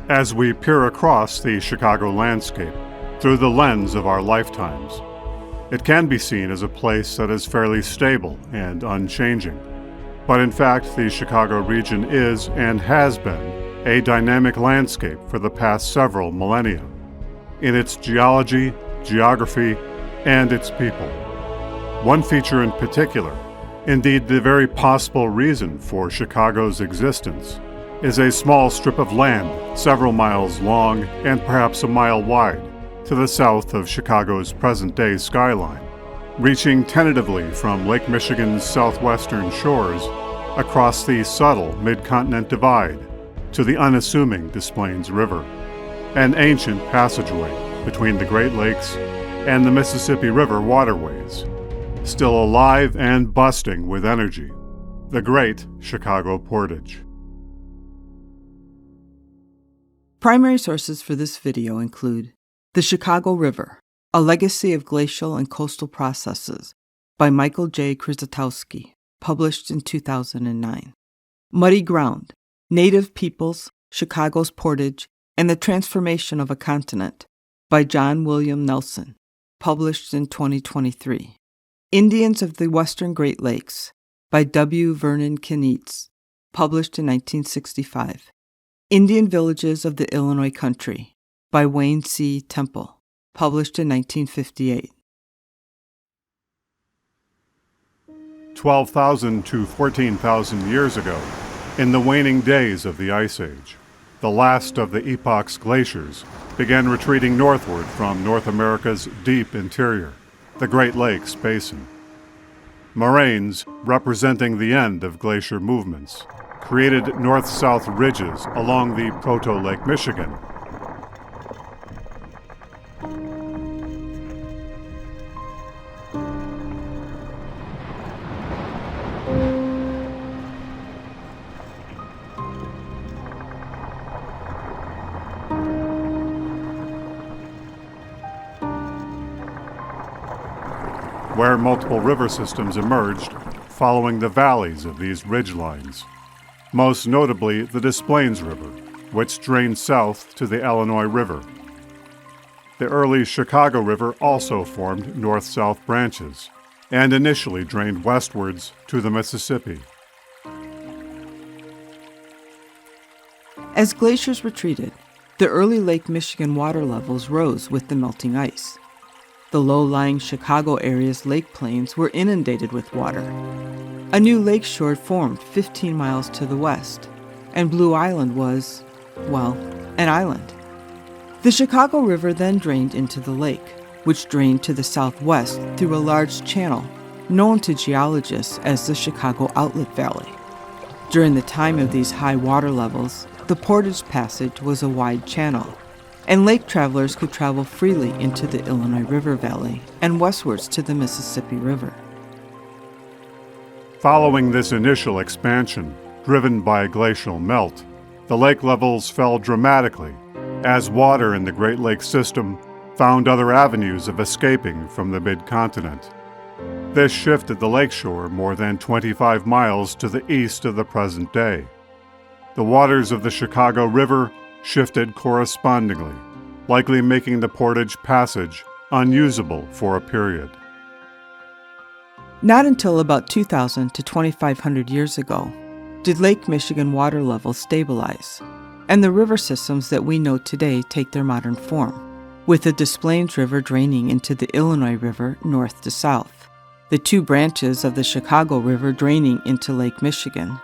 as we peer across the Chicago landscape through the lens of our lifetimes. It can be seen as a place that is fairly stable and unchanging. But in fact, the Chicago region is and has been a dynamic landscape for the past several millennia, in its geology, geography, and its people. One feature in particular, indeed the very possible reason for Chicago's existence, is a small strip of land several miles long and perhaps a mile wide to the south of Chicago's present-day skyline, reaching tentatively from Lake Michigan's southwestern shores across the subtle mid-continent divide to the unassuming Des Plaines River, an ancient passageway between the Great Lakes and the Mississippi River waterways, still alive and busting with energy, the Great Chicago Portage. Primary sources for this video include The Chicago River, A Legacy of Glacial and Coastal Processes by Michael J. Krzyzatowski, published in 2009. Muddy Ground, Native Peoples, Chicago's Portage, and the Transformation of a Continent by John William Nelson, published in 2023. Indians of the Western Great Lakes by W. Vernon Knietz, published in 1965. Indian Villages of the Illinois Country by Wayne C. Temple, published in 1958. 12,000 to 14,000 years ago, in the waning days of the Ice Age, the last of the epoch's glaciers began retreating northward from North America's deep interior, the Great Lakes Basin. Moraines, representing the end of glacier movements, created north-south ridges along the Proto-Lake Michigan. Where multiple river systems emerged following the valleys of these ridgelines, most notably the Des Plaines River, which drained south to the Illinois River. The early Chicago River also formed north-south branches and initially drained westwards to the Mississippi. As glaciers retreated, the early Lake Michigan water levels rose with the melting ice. The low-lying Chicago area's lake plains were inundated with water. A new lakeshore formed 15 miles to the west, and Blue Island was, well, an island. The Chicago River then drained into the lake, which drained to the southwest through a large channel known to geologists as the Chicago Outlet Valley. During the time of these high water levels, the Portage Passage was a wide channel, and lake travelers could travel freely into the Illinois River Valley and westwards to the Mississippi River. Following this initial expansion, driven by glacial melt, the lake levels fell dramatically as water in the Great Lakes system found other avenues of escaping from the mid-continent. This shifted the lakeshore more than 25 miles to the east of the present day. The waters of the Chicago River shifted correspondingly, likely making the Portage Passage unusable for a period. Not until about 2,000 to 2,500 years ago did Lake Michigan water levels stabilize, and the river systems that we know today take their modern form, with the Des Plaines River draining into the Illinois River north to south, the two branches of the Chicago River draining into Lake Michigan,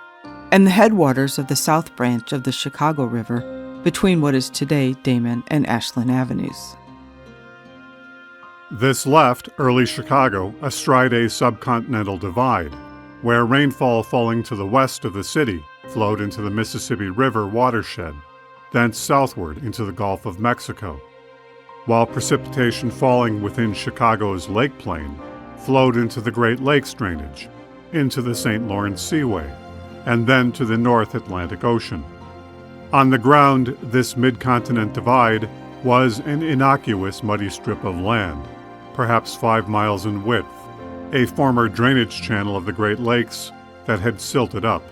and the headwaters of the south branch of the Chicago River between what is today Damon and Ashland Avenues. This left early Chicago astride a subcontinental divide, where rainfall falling to the west of the city flowed into the Mississippi River watershed, thence southward into the Gulf of Mexico, while precipitation falling within Chicago's lake plain flowed into the Great Lakes drainage, into the St. Lawrence Seaway, and then to the North Atlantic Ocean. On the ground, this mid-continent divide was an innocuous muddy strip of land, perhaps 5 miles in width, a former drainage channel of the Great Lakes that had silted up.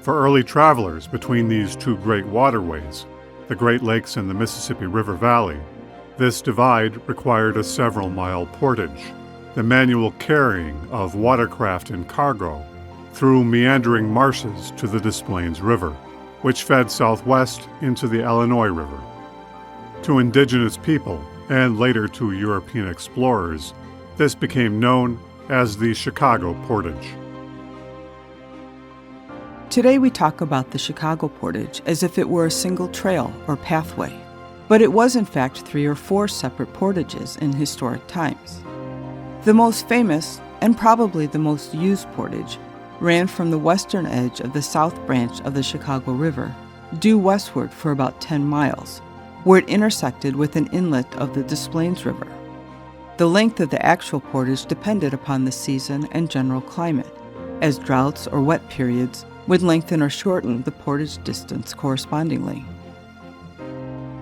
For early travelers between these two great waterways, the Great Lakes and the Mississippi River Valley, this divide required a several-mile portage, the manual carrying of watercraft and cargo through meandering marshes to the Des Plaines River, which fed southwest into the Illinois River. To indigenous people, and later to European explorers, this became known as the Chicago Portage. Today we talk about the Chicago Portage as if it were a single trail or pathway, but it was in fact 3 or 4 separate portages in historic times. The most famous, and probably the most used portage, ran from the western edge of the south branch of the Chicago River, due westward for about 10 miles, where it intersected with an inlet of the Des Plaines River. The length of the actual portage depended upon the season and general climate, as droughts or wet periods would lengthen or shorten the portage distance correspondingly.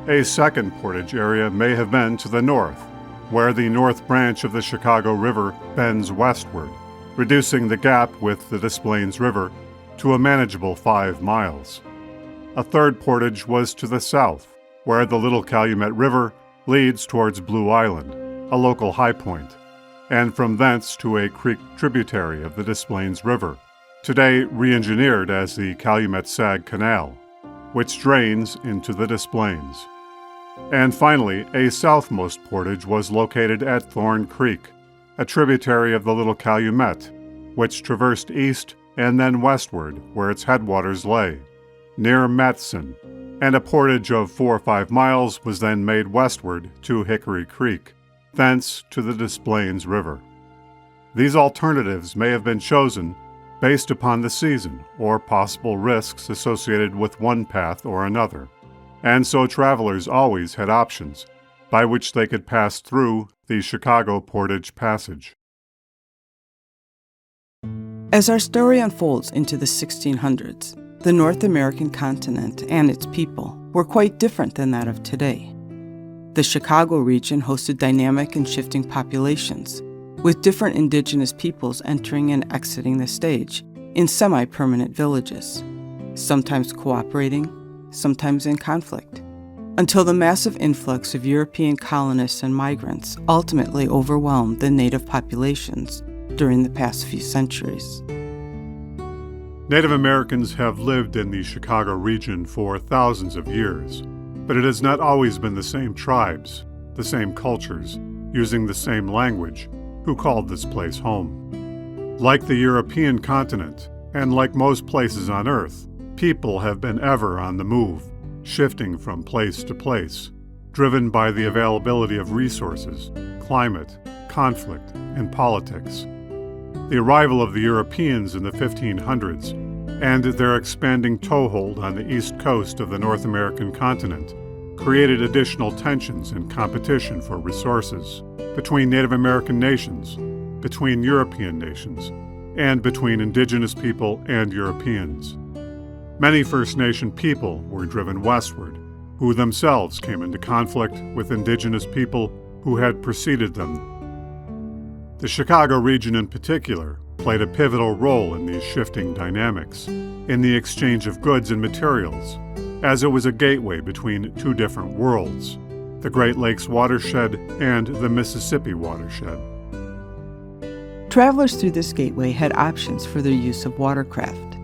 A second portage area may have been to the north, where the north branch of the Chicago River bends westward, reducing the gap with the Des Plaines River to a manageable 5 miles. A third portage was to the south, where the Little Calumet River leads towards Blue Island, a local high point, and from thence to a creek tributary of the Des Plaines River, today re-engineered as the Calumet-Sag Canal, which drains into the Des Plaines. And finally, a southmost portage was located at Thorn Creek, a tributary of the Little Calumet, which traversed east and then westward where its headwaters lay, near Matteson, and a portage of 4 or 5 miles was then made westward to Hickory Creek, thence to the Des Plaines River. These alternatives may have been chosen based upon the season or possible risks associated with one path or another, and so travelers always had options by which they could pass through the Chicago Portage Passage. As our story unfolds into the 1600s, the North American continent and its people were quite different than that of today. The Chicago region hosted dynamic and shifting populations, with different indigenous peoples entering and exiting the stage in semi-permanent villages, sometimes cooperating, sometimes in conflict, until the massive influx of European colonists and migrants ultimately overwhelmed the native populations during the past few centuries. Native Americans have lived in the Chicago region for thousands of years, but it has not always been the same tribes, the same cultures, using the same language, who called this place home. Like the European continent, and like most places on Earth, people have been ever on the move, shifting from place to place, driven by the availability of resources, climate, conflict, and politics. The arrival of the Europeans in the 1500s and their expanding toehold on the east coast of the North American continent created additional tensions and competition for resources between Native American nations, between European nations, and between indigenous people and Europeans. Many First Nation people were driven westward, who themselves came into conflict with indigenous people who had preceded them. The Chicago region in particular played a pivotal role in these shifting dynamics, in the exchange of goods and materials, as it was a gateway between two different worlds, the Great Lakes watershed and the Mississippi watershed. Travelers through this gateway had options for their use of watercraft.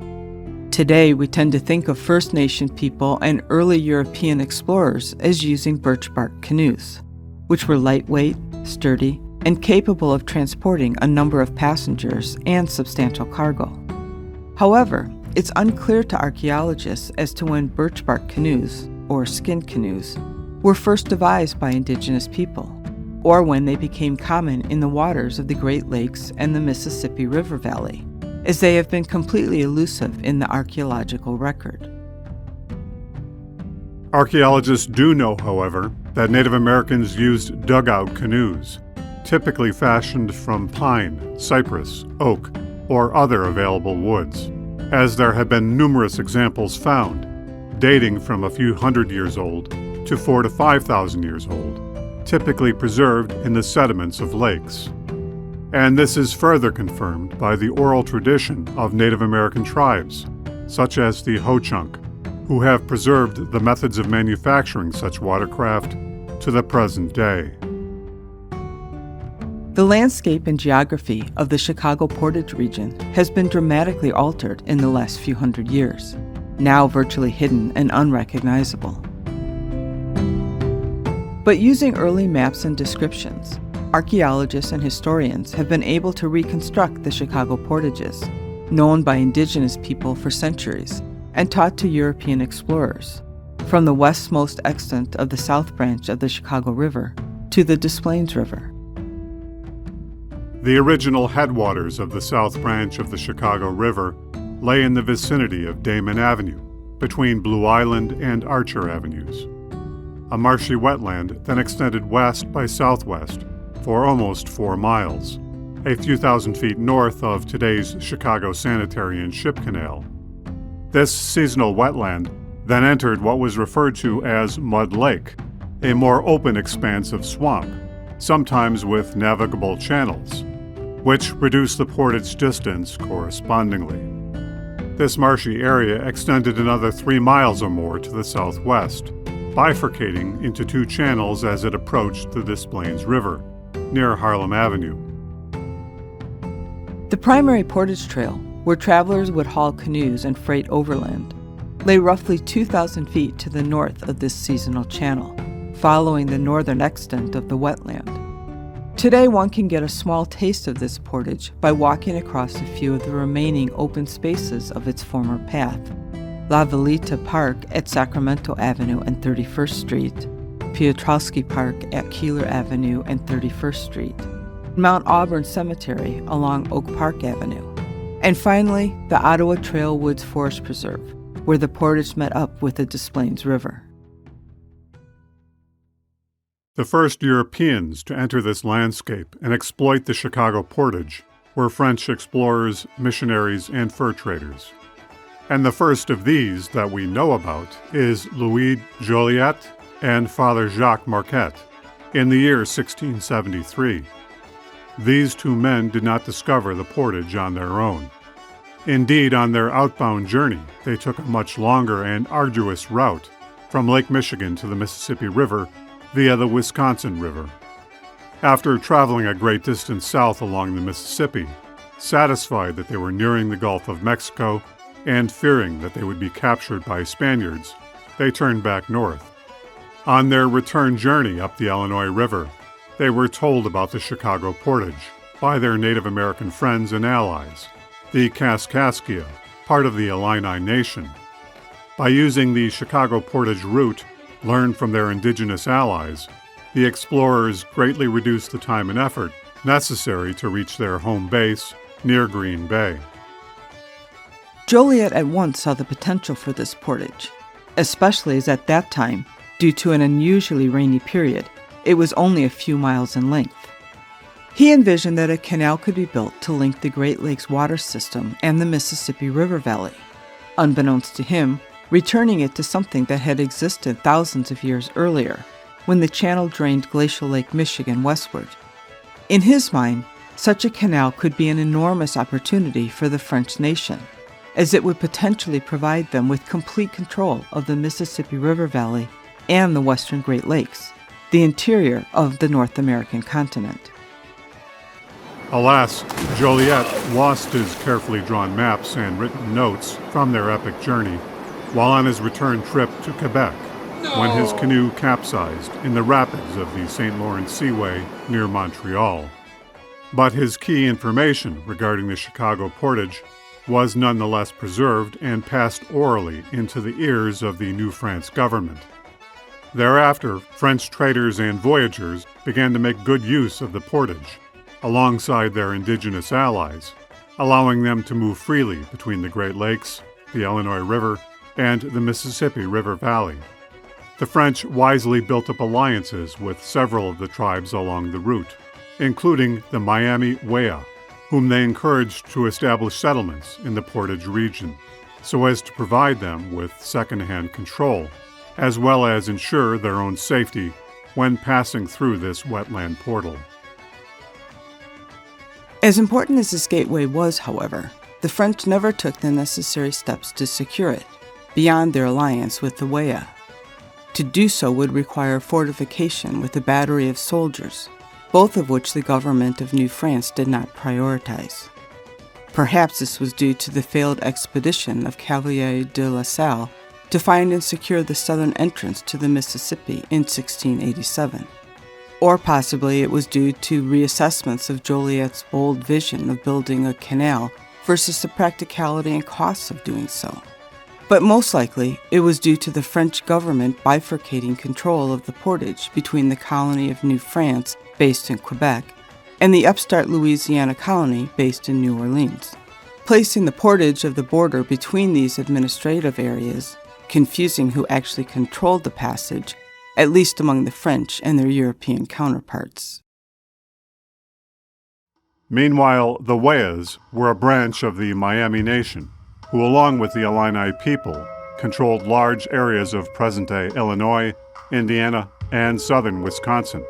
Today, we tend to think of First Nation people and early European explorers as using birch bark canoes, which were lightweight, sturdy, and capable of transporting a number of passengers and substantial cargo. However, it's unclear to archaeologists as to when birch bark canoes, or skin canoes, were first devised by indigenous people, or when they became common in the waters of the Great Lakes and the Mississippi River Valley, as they have been completely elusive in the archaeological record. Archaeologists do know, however, that Native Americans used dugout canoes, typically fashioned from pine, cypress, oak, or other available woods, as there have been numerous examples found, dating from a few hundred years old to 4,000 to 5,000 years old, typically preserved in the sediments of lakes. And this is further confirmed by the oral tradition of Native American tribes, such as the Ho-Chunk, who have preserved the methods of manufacturing such watercraft to the present day. The landscape and geography of the Chicago Portage region has been dramatically altered in the last few hundred years, now virtually hidden and unrecognizable. But using early maps and descriptions, archaeologists and historians have been able to reconstruct the Chicago portages, known by indigenous people for centuries and taught to European explorers, from the westmost extent of the South Branch of the Chicago River to the Des Plaines River. The original headwaters of the South Branch of the Chicago River lay in the vicinity of Damon Avenue, between Blue Island and Archer Avenues. A marshy wetland then extended west by southwest for almost 4 miles, a few thousand feet north of today's Chicago Sanitary and Ship Canal. This seasonal wetland then entered what was referred to as Mud Lake, a more open expanse of swamp, sometimes with navigable channels, which reduced the portage distance correspondingly. This marshy area extended another 3 miles or more to the southwest, bifurcating into 2 channels as it approached the Des Plaines River, near Harlem Avenue. The primary portage trail, where travelers would haul canoes and freight overland, lay roughly 2,000 feet to the north of this seasonal channel, following the northern extent of the wetland. Today, one can get a small taste of this portage by walking across a few of the remaining open spaces of its former path: La Villita Park at Sacramento Avenue and 31st Street, Piotrowski Park at Keeler Avenue and 31st Street, Mount Auburn Cemetery along Oak Park Avenue, and finally, the Ottawa Trail Woods Forest Preserve, where the portage met up with the Des Plaines River. The first Europeans to enter this landscape and exploit the Chicago Portage were French explorers, missionaries, and fur traders. And the first of these that we know about is Louis Joliet and Father Jacques Marquette in the year 1673. These 2 men did not discover the portage on their own. Indeed, on their outbound journey, they took a much longer and arduous route from Lake Michigan to the Mississippi River via the Wisconsin River. After traveling a great distance south along the Mississippi, satisfied that they were nearing the Gulf of Mexico and fearing that they would be captured by Spaniards, they turned back north. On their return journey up the Illinois River, they were told about the Chicago Portage by their Native American friends and allies, the Kaskaskia, part of the Illini Nation. By using the Chicago Portage route learned from their indigenous allies, the explorers greatly reduced the time and effort necessary to reach their home base near Green Bay. Joliet at once saw the potential for this portage, especially as at that time, due to an unusually rainy period, it was only a few miles in length. He envisioned that a canal could be built to link the Great Lakes water system and the Mississippi River Valley. Unbeknownst to him, returning it to something that had existed thousands of years earlier, when the channel drained glacial Lake Michigan westward. In his mind, such a canal could be an enormous opportunity for the French nation, as it would potentially provide them with complete control of the Mississippi River Valley and the western Great Lakes, the interior of the North American continent. Alas, Joliet lost his carefully drawn maps and written notes from their epic journey while on his return trip to Quebec, when his canoe capsized in the rapids of the St. Lawrence Seaway near Montreal. But his key information regarding the Chicago Portage was nonetheless preserved and passed orally into the ears of the New France government. Thereafter, French traders and voyageurs began to make good use of the portage, alongside their indigenous allies, allowing them to move freely between the Great Lakes, the Illinois River, and the Mississippi River Valley. The French wisely built up alliances with several of the tribes along the route, including the Miami Weas, whom they encouraged to establish settlements in the Portage region, so as to provide them with second-hand control, as well as ensure their own safety when passing through this wetland portal. As important as this gateway was, however, the French never took the necessary steps to secure it. beyond their alliance with the Wea. To do so would require fortification with a battery of soldiers, both of which the government of New France did not prioritize. Perhaps this was due to the failed expedition of Cavalier de La Salle to find and secure the southern entrance to the Mississippi in 1687. Or possibly it was due to reassessments of Joliet's bold vision of building a canal versus the practicality and costs of doing so. But most likely, it was due to the French government bifurcating control of the portage between the colony of New France, based in Quebec, and the upstart Louisiana colony, based in New Orleans, placing the portage of the border between these administrative areas, confusing who actually controlled the passage, at least among the French and their European counterparts. Meanwhile, the Weas were a branch of the Miami Nation, who, along with the Illini people, controlled large areas of present-day Illinois, Indiana, and southern Wisconsin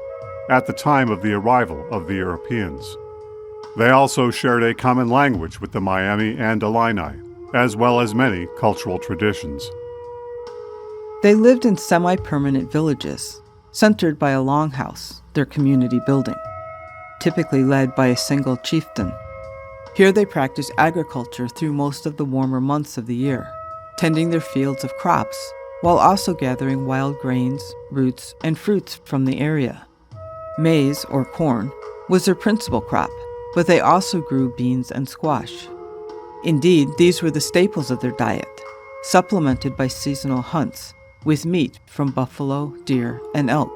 at the time of the arrival of the Europeans. They also shared a common language with the Miami and Illini, as well as many cultural traditions. They lived in semi-permanent villages, centered by a longhouse, their community building, typically led by a single chieftain. Here they practiced agriculture through most of the warmer months of the year, tending their fields of crops, while also gathering wild grains, roots, and fruits from the area. Maize, or corn, was their principal crop, but they also grew beans and squash. Indeed, these were the staples of their diet, supplemented by seasonal hunts, with meat from buffalo, deer, and elk.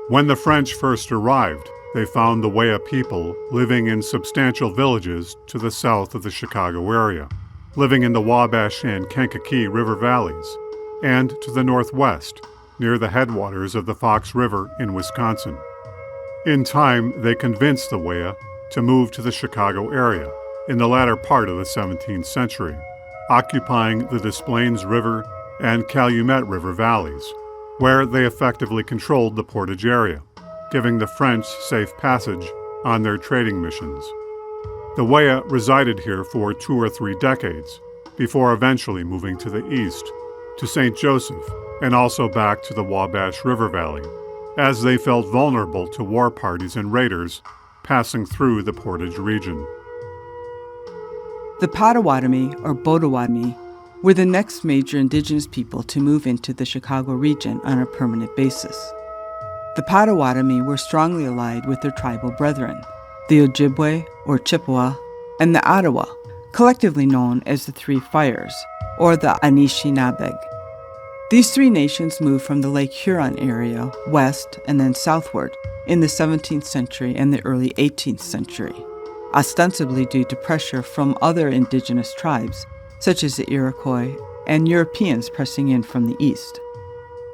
When the French first arrived, they found the Wea people living in substantial villages to the south of the Chicago area, living in the Wabash and Kankakee River valleys, and to the northwest, near the headwaters of the Fox River in Wisconsin. In time, they convinced the Wea to move to the Chicago area in the latter part of the 17th century, occupying the Des Plaines River and Calumet River valleys, where they effectively controlled the portage area, giving the French safe passage on their trading missions. The Wea resided here for 2 or 3 decades, before eventually moving to the east, to St. Joseph, and also back to the Wabash River Valley, as they felt vulnerable to war parties and raiders passing through the portage region. The Potawatomi, or Potawatomi, were the next major indigenous people to move into the Chicago region on a permanent basis. The Potawatomi were strongly allied with their tribal brethren, the Ojibwe, or Chippewa, and the Ottawa, collectively known as the Three Fires, or the Anishinaabeg. These 3 nations moved from the Lake Huron area west and then southward in the 17th century and the early 18th century, ostensibly due to pressure from other indigenous tribes, such as the Iroquois and Europeans pressing in from the east.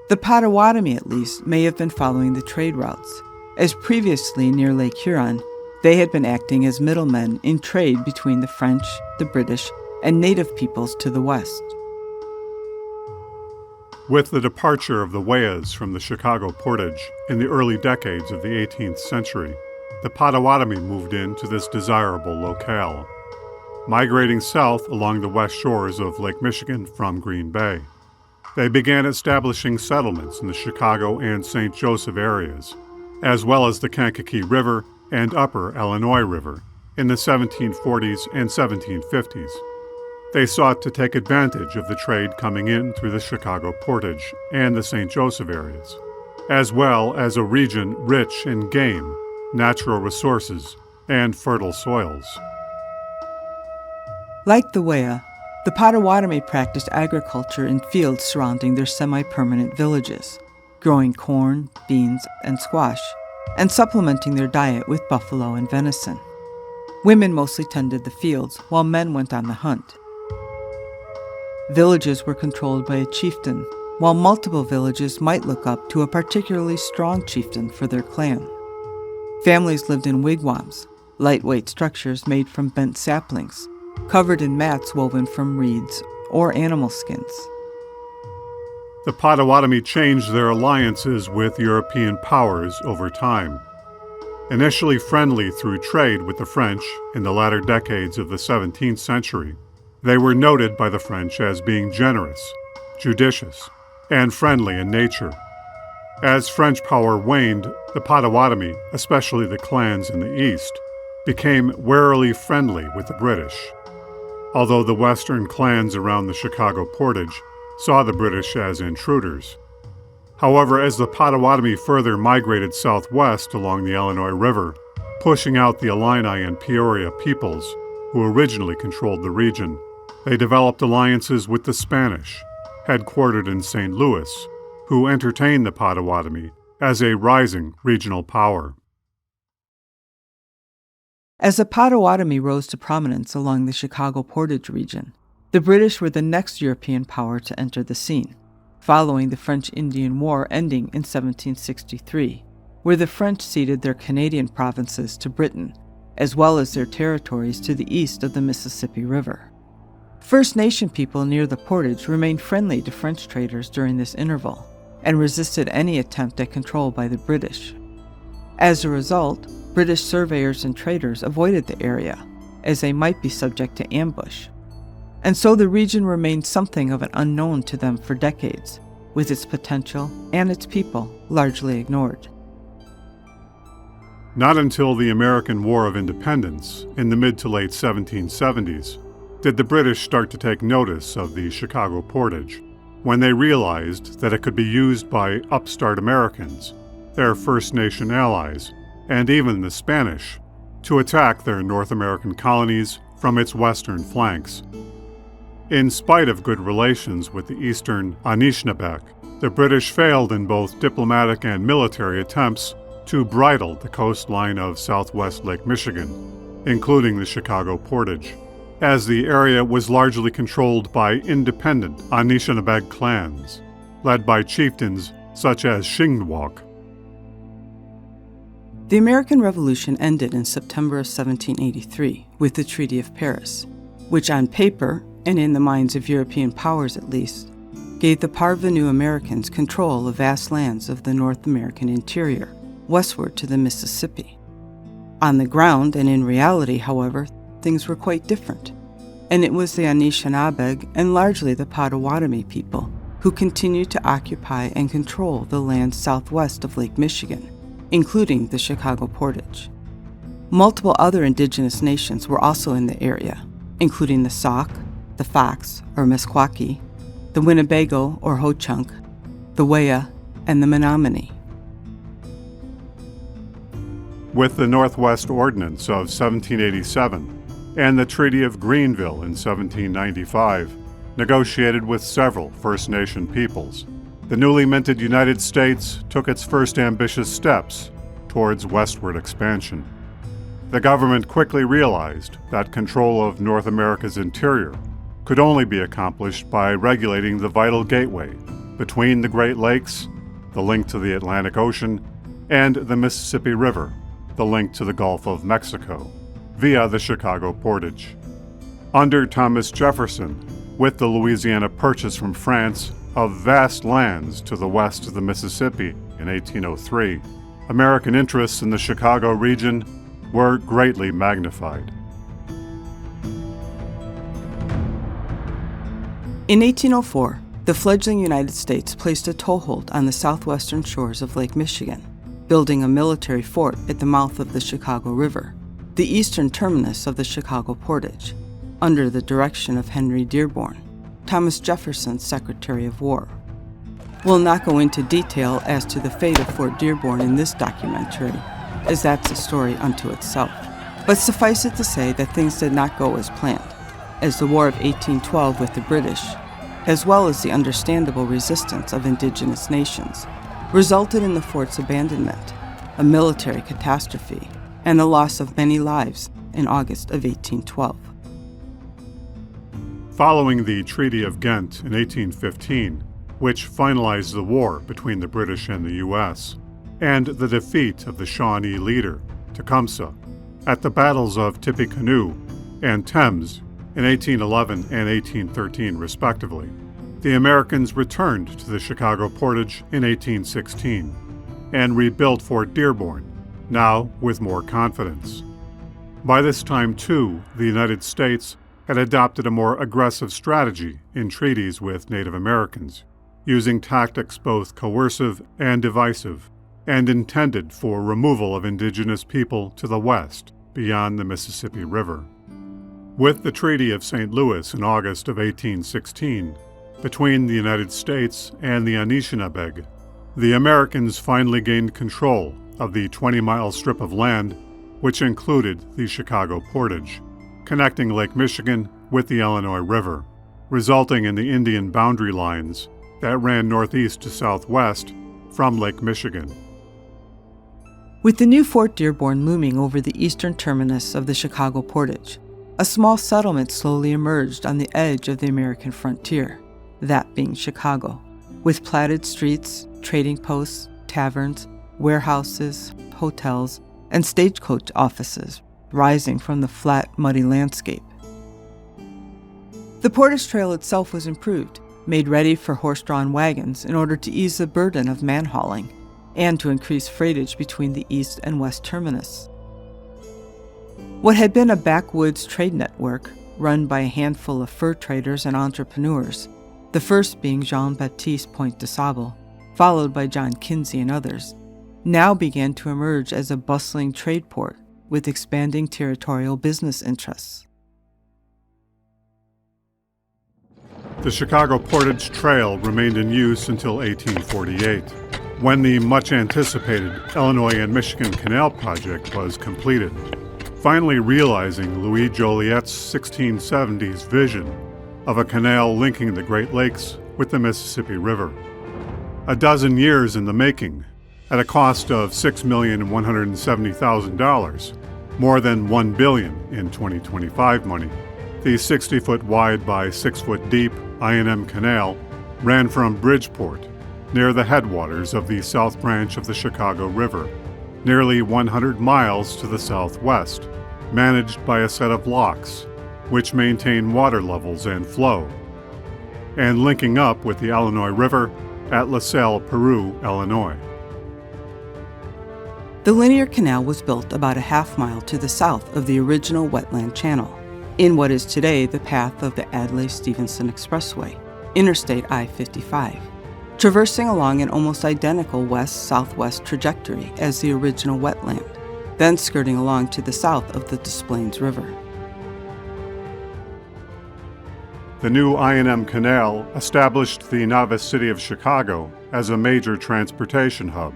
The Potawatomi, at least, may have been following the trade routes, as previously near Lake Huron, they had been acting as middlemen in trade between the French, the British, and native peoples to the west. With the departure of the Weas from the Chicago Portage in the early decades of the 18th century, the Potawatomi moved into this desirable locale, migrating south along the west shores of Lake Michigan from Green Bay. They began establishing settlements in the Chicago and St. Joseph areas, as well as the Kankakee River and Upper Illinois River in the 1740s and 1750s. They sought to take advantage of the trade coming in through the Chicago Portage and the St. Joseph areas, as well as a region rich in game, natural resources, and fertile soils. Like the Wea, the Potawatomi practiced agriculture in fields surrounding their semi-permanent villages, growing corn, beans, and squash, and supplementing their diet with buffalo and venison. Women mostly tended the fields, while men went on the hunt. Villages were controlled by a chieftain, while multiple villages might look up to a particularly strong chieftain for their clan. Families lived in wigwams, lightweight structures made from bent saplings, covered in mats woven from reeds or animal skins. The Potawatomi changed their alliances with European powers over time. Initially friendly through trade with the French in the latter decades of the 17th century, They were noted by the French as being generous, judicious, and friendly in nature. As French power waned, the Potawatomi, especially the clans in the east, became warily friendly with the British. Although the western clans around the Chicago Portage saw the British as intruders. However, as the Potawatomi further migrated southwest along the Illinois River, pushing out the Illini and Peoria peoples, who originally controlled the region, they developed alliances with the Spanish, headquartered in St. Louis, who entertained the Potawatomi as a rising regional power. As the Potawatomi rose to prominence along the Chicago Portage region, the British were the next European power to enter the scene, following the French-Indian War ending in 1763, where the French ceded their Canadian provinces to Britain, as well as their territories to the east of the Mississippi River. First Nation people near the Portage remained friendly to French traders during this interval, and resisted any attempt at control by the British. As a result, British surveyors and traders avoided the area, as they might be subject to ambush. And so the region remained something of an unknown to them for decades, with its potential and its people largely ignored. Not until the American War of Independence, in the mid to late 1770s, did the British start to take notice of the Chicago Portage, when they realized that it could be used by upstart Americans, their First Nation allies, and even the Spanish, to attack their North American colonies from its western flanks. In spite of good relations with the eastern Anishinaabeg, the British failed in both diplomatic and military attempts to bridle the coastline of southwest Lake Michigan, including the Chicago Portage, as the area was largely controlled by independent Anishinaabeg clans, led by chieftains such as Shingwok. The American Revolution ended in September of 1783 with the Treaty of Paris, which on paper, and in the minds of European powers at least, gave the parvenu Americans control of vast lands of the North American interior, westward to the Mississippi. On the ground and in reality, however, things were quite different, and it was the Anishinaabe and largely the Potawatomi people who continued to occupy and control the lands southwest of Lake Michigan, including the Chicago Portage. Multiple other indigenous nations were also in the area, including the Sauk, the Fox or Meskwaki, the Winnebago or Ho-Chunk, the Wea, and the Menominee. With the Northwest Ordinance of 1787 and the Treaty of Greenville in 1795, negotiated with several First Nation peoples, the newly minted United States took its first ambitious steps towards westward expansion. The government quickly realized that control of North America's interior could only be accomplished by regulating the vital gateway between the Great Lakes, the link to the Atlantic Ocean, and the Mississippi River, the link to the Gulf of Mexico, via the Chicago Portage. Under Thomas Jefferson, with the Louisiana Purchase from France of vast lands to the west of the Mississippi in 1803, American interests in the Chicago region were greatly magnified. In 1804, the fledgling United States placed a toehold on the southwestern shores of Lake Michigan, building a military fort at the mouth of the Chicago River, the eastern terminus of the Chicago Portage, under the direction of Henry Dearborn, Thomas Jefferson's Secretary of War. We'll not go into detail as to the fate of Fort Dearborn in this documentary, as that's a story unto itself. But suffice it to say that things did not go as planned, as the War of 1812 with the British, as well as the understandable resistance of indigenous nations, resulted in the fort's abandonment, a military catastrophe, and the loss of many lives in August of 1812. Following the Treaty of Ghent in 1815, which finalized the war between the British and the U.S., and the defeat of the Shawnee leader, Tecumseh, at the battles of Tippecanoe and Thames in 1811 and 1813, respectively, the Americans returned to the Chicago Portage in 1816 and rebuilt Fort Dearborn, now with more confidence. By this time, too, the United States had adopted a more aggressive strategy in treaties with Native Americans, using tactics both coercive and divisive, and intended for removal of indigenous people to the west, beyond the Mississippi River. With the Treaty of St. Louis in August of 1816, between the United States and the Anishinabeg, the Americans finally gained control of the 20-mile strip of land which included the Chicago Portage, connecting Lake Michigan with the Illinois River, resulting in the Indian boundary lines that ran northeast to southwest from Lake Michigan. With the new Fort Dearborn looming over the eastern terminus of the Chicago Portage, a small settlement slowly emerged on the edge of the American frontier, that being Chicago, with platted streets, trading posts, taverns, warehouses, hotels, and stagecoach offices rising from the flat, muddy landscape. The Portage Trail itself was improved, made ready for horse-drawn wagons in order to ease the burden of man-hauling and to increase freightage between the east and west terminus. What had been a backwoods trade network run by a handful of fur traders and entrepreneurs, the first being Jean-Baptiste Point de Sable, followed by John Kinsey and others, now began to emerge as a bustling trade port with expanding territorial business interests. The Chicago Portage Trail remained in use until 1848, when the much-anticipated Illinois and Michigan Canal project was completed, finally realizing Louis Joliet's 1670s vision of a canal linking the Great Lakes with the Mississippi River. A dozen years in the making, at a cost of $6,170,000, more than $1 billion in 2025 money. The 60-foot wide by 6-foot deep I&M Canal ran from Bridgeport, near the headwaters of the South Branch of the Chicago River, nearly 100 miles to the southwest, managed by a set of locks, which maintain water levels and flow, and linking up with the Illinois River at LaSalle, Peru, Illinois. The linear canal was built about a half-mile to the south of the original wetland channel, in what is today the path of the Adlai Stevenson Expressway, Interstate I-55, traversing along an almost identical west-southwest trajectory as the original wetland, then skirting along to the south of the Des Plaines River. The new I&M Canal established the novice city of Chicago as a major transportation hub,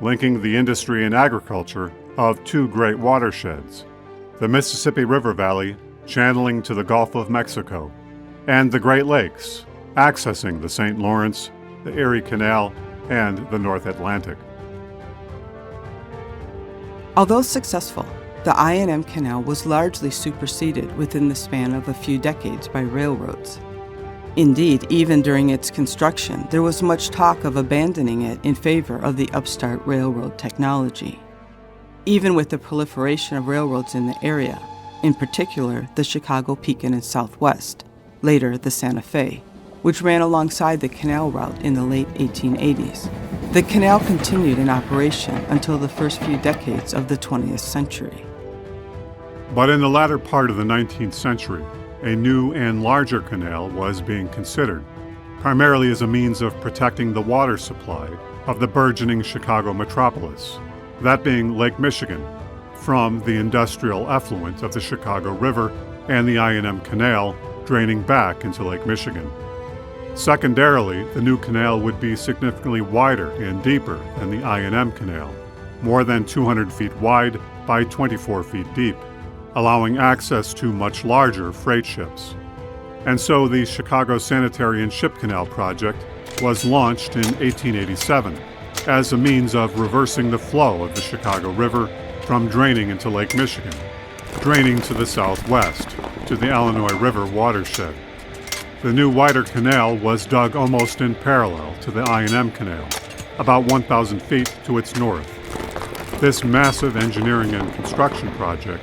linking the industry and agriculture of two great watersheds, the Mississippi River Valley channeling to the Gulf of Mexico, and the Great Lakes, accessing the St. Lawrence, the Erie Canal, and the North Atlantic. Although successful, the I&M Canal was largely superseded within the span of a few decades by railroads. Indeed, even during its construction, there was much talk of abandoning it in favor of the upstart railroad technology. Even with the proliferation of railroads in the area, in particular the Chicago Pekin and Southwest, later the Santa Fe, which ran alongside the canal route in the late 1880s, the canal continued in operation until the first few decades of the 20th century. But in the latter part of the 19th century, a new and larger canal was being considered, primarily as a means of protecting the water supply of the burgeoning Chicago metropolis, that being Lake Michigan, from the industrial effluent of the Chicago River and the I&M Canal draining back into Lake Michigan. Secondarily, the new canal would be significantly wider and deeper than the I&M Canal, more than 200 feet wide by 24 feet deep, allowing access to much larger freight ships. And so the Chicago Sanitary and Ship Canal project was launched in 1887 as a means of reversing the flow of the Chicago River from draining into Lake Michigan, draining to the southwest, to the Illinois River watershed. The new wider canal was dug almost in parallel to the I&M Canal, about 1,000 feet to its north. This massive engineering and construction project,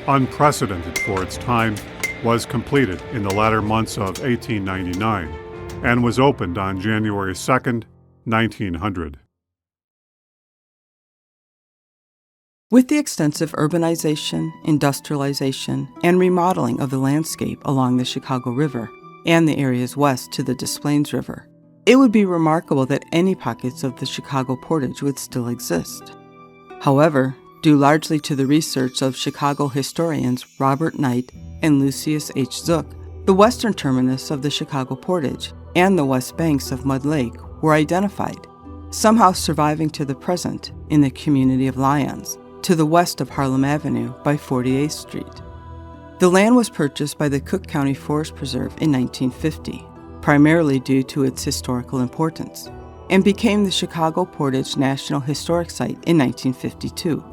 unprecedented for its time, was completed in the latter months of 1899 and was opened on January 2, 1900. With the extensive urbanization, industrialization, and remodeling of the landscape along the Chicago River and the areas west to the Des Plaines River, it would be remarkable that any pockets of the Chicago Portage would still exist. However, due largely to the research of Chicago historians Robert Knight and Lucius H. Zook, the western terminus of the Chicago Portage and the west banks of Mud Lake were identified, somehow surviving to the present in the community of Lyons, to the west of Harlem Avenue by 48th Street. The land was purchased by the Cook County Forest Preserve in 1950, primarily due to its historical importance, and became the Chicago Portage National Historic Site in 1952,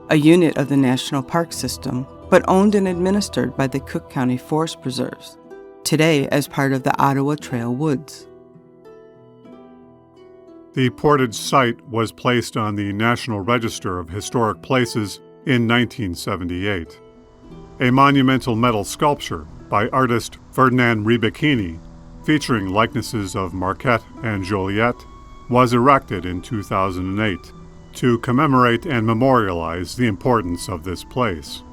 a unit of the National Park System, but owned and administered by the Cook County Forest Preserves, today as part of the Ottawa Trail Woods. The Portage site was placed on the National Register of Historic Places in 1978. A monumental metal sculpture by artist Ferdinand Ribechini, featuring likenesses of Marquette and Joliet, was erected in 2008 to commemorate and memorialize the importance of this place.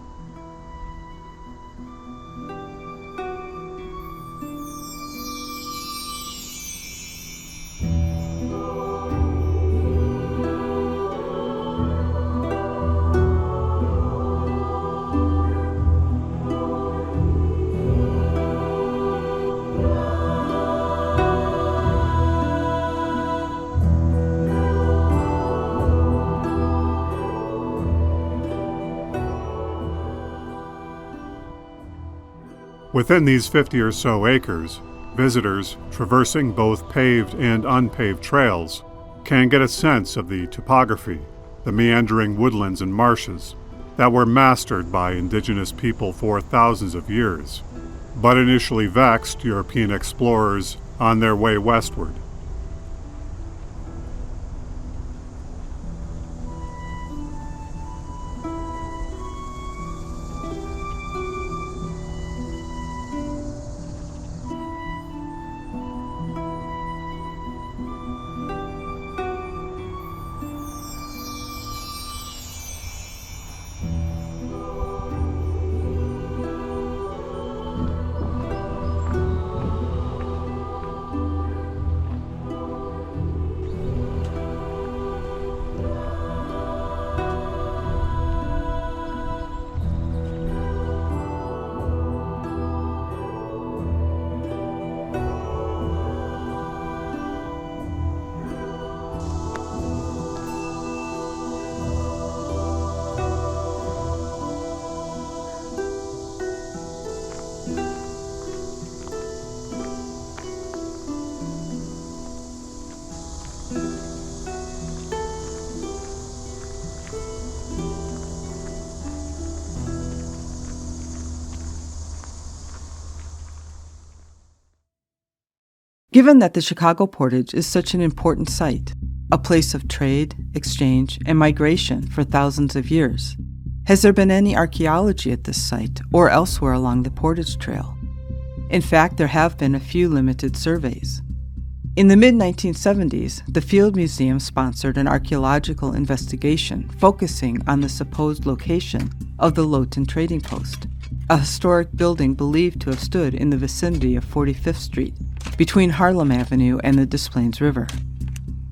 Within these 50 or so acres, visitors traversing both paved and unpaved trails can get a sense of the topography, the meandering woodlands and marshes that were mastered by indigenous people for thousands of years, but initially vexed European explorers on their way westward. Given that the Chicago Portage is such an important site, a place of trade, exchange, and migration for thousands of years, has there been any archaeology at this site or elsewhere along the Portage Trail? In fact, there have been a few limited surveys. In the mid-1970s, the Field Museum sponsored an archaeological investigation focusing on the supposed location of the Lowton Trading Post, a historic building believed to have stood in the vicinity of 45th Street, between Harlem Avenue and the Des Plaines River.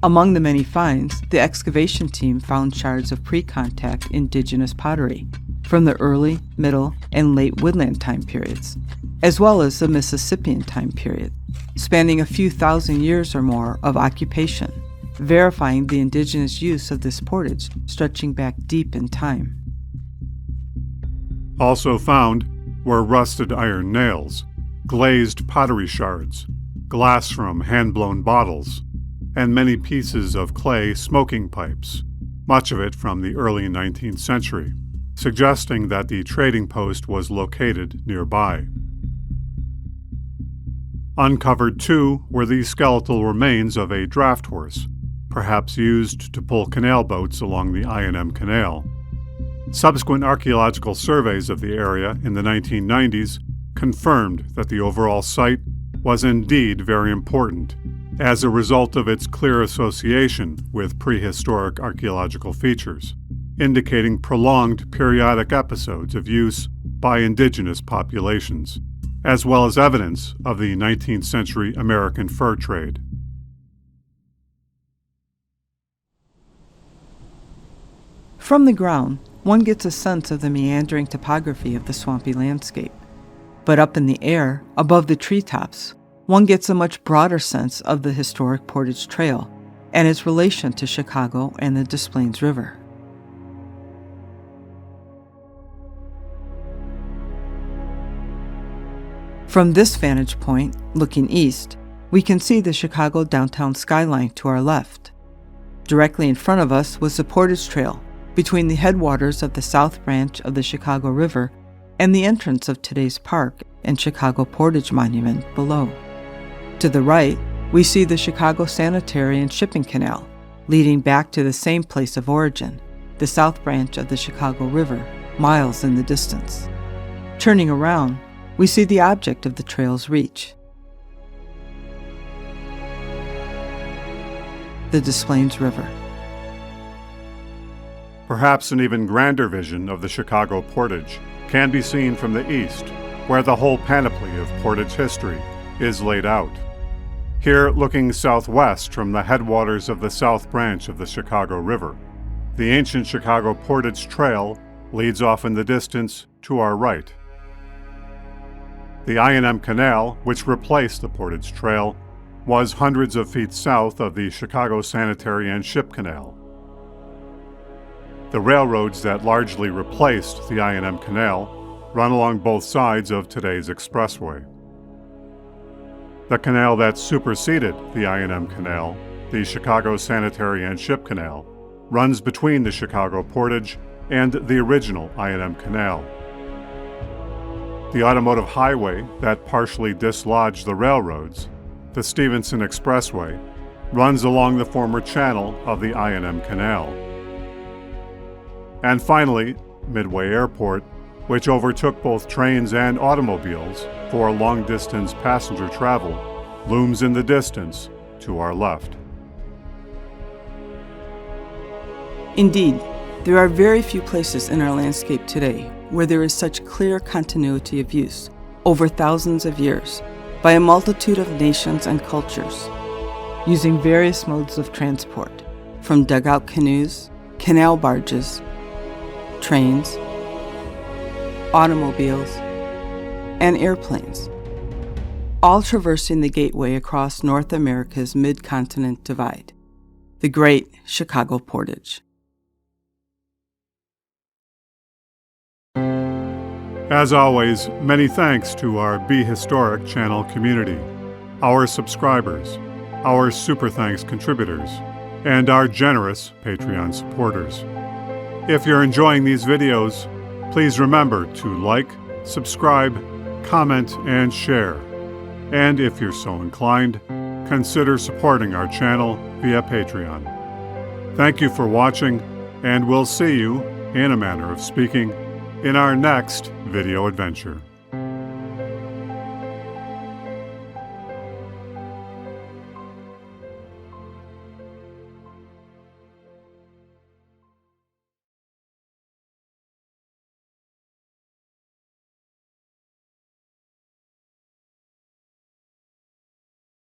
Among the many finds, the excavation team found shards of pre-contact indigenous pottery from the early, middle, and late woodland time periods, as well as the Mississippian time period, spanning a few thousand years or more of occupation, verifying the indigenous use of this portage stretching back deep in time. Also found were rusted iron nails, glazed pottery shards, glass from hand-blown bottles, and many pieces of clay smoking pipes, much of it from the early 19th century, suggesting that the trading post was located nearby. Uncovered, too, were the skeletal remains of a draft horse, perhaps used to pull canal boats along the I&M Canal. Subsequent archaeological surveys of the area in the 1990s confirmed that the overall site was indeed very important as a result of its clear association with prehistoric archaeological features. indicating prolonged periodic episodes of use by indigenous populations, as well as evidence of the 19th century American fur trade. From the ground, one gets a sense of the meandering topography of the swampy landscape. But up in the air, above the treetops, one gets a much broader sense of the historic Portage Trail and its relation to Chicago and the Des Plaines River. From this vantage point, looking east, we can see the Chicago downtown skyline to our left. Directly in front of us was the Portage Trail, between the headwaters of the South Branch of the Chicago River and the entrance of today's park and Chicago Portage Monument below. To the right, we see the Chicago Sanitary and Shipping Canal, leading back to the same place of origin, the South Branch of the Chicago River, miles in the distance. Turning around, we see the object of the trail's reach, the Des Plaines River. Perhaps an even grander vision of the Chicago Portage can be seen from the east, where the whole panoply of Portage history is laid out. Here, looking southwest from the headwaters of the South Branch of the Chicago River, the ancient Chicago Portage Trail leads off in the distance to our right. The I&M Canal, which replaced the Portage Trail, was hundreds of feet south of the Chicago Sanitary and Ship Canal. The railroads that largely replaced the I&M Canal run along both sides of today's expressway. The canal that superseded the I&M Canal, the Chicago Sanitary and Ship Canal, runs between the Chicago Portage and the original I&M Canal. The automotive highway that partially dislodged the railroads, the Stevenson Expressway, runs along the former channel of the I&M Canal. And finally, Midway Airport, which overtook both trains and automobiles for long-distance passenger travel, looms in the distance to our left. Indeed, there are very few places in our landscape today where there is such clear continuity of use over thousands of years by a multitude of nations and cultures, using various modes of transport, from dugout canoes, canal barges, trains, automobiles, and airplanes, all traversing the gateway across North America's mid-continent divide, the Great Chicago Portage. As always, many thanks to our Be Historic channel community, our subscribers, our Super Thanks contributors, and our generous Patreon supporters. If you're enjoying these videos, please remember to like, subscribe, comment, and share. And if you're so inclined, consider supporting our channel via Patreon. Thank you for watching, and we'll see you, in a manner of speaking, in our next video adventure.